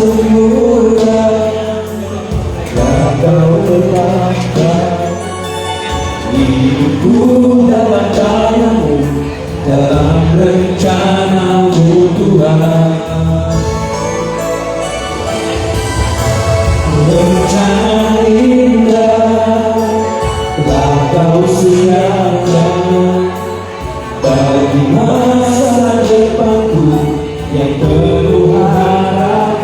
sempurna, dan kau tetapkan hidupku dalam tanganmu, dalam rencanamu Tuhan. Rencana indah telah kau siapkan bagi masa depanku yang penuh harapan.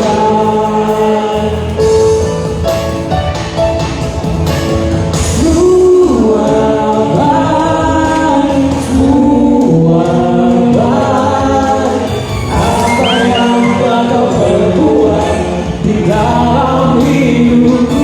Semua baik, apa yang telah kau perbuat di dalam hidupku.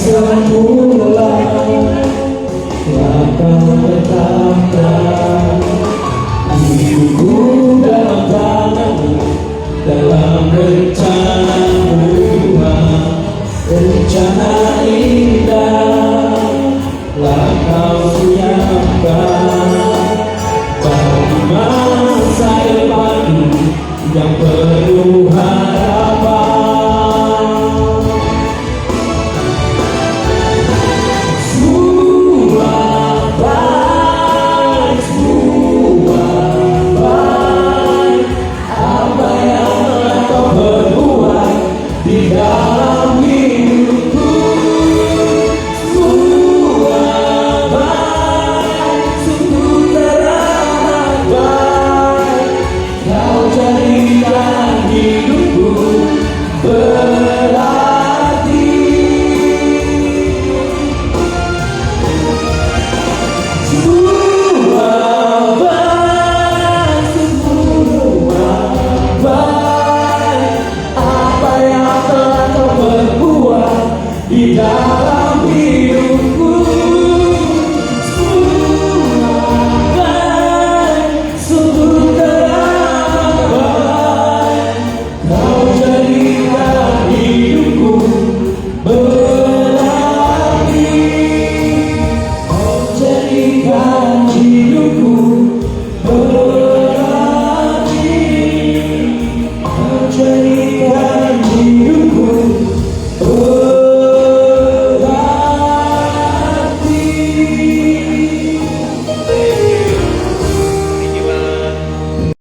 Semula telah kau tetapkan hidupku dalam tanganmu, dalam rencanamu Tuhan. Rencana indah telah kau siapkan bagi masa depanku yang penuh harapan. Di dalam hidupku semua baik, sungguh teramat baik. Kau jadikan hidupku berarti. Semua baik, semua baik, apa yang telah kau perbuat di dalam hidupku. Semua baik, sungguh teramat baik. Kau jadikan hidupku berarti. Kau jadikan hidupku berarti. Kau jadikan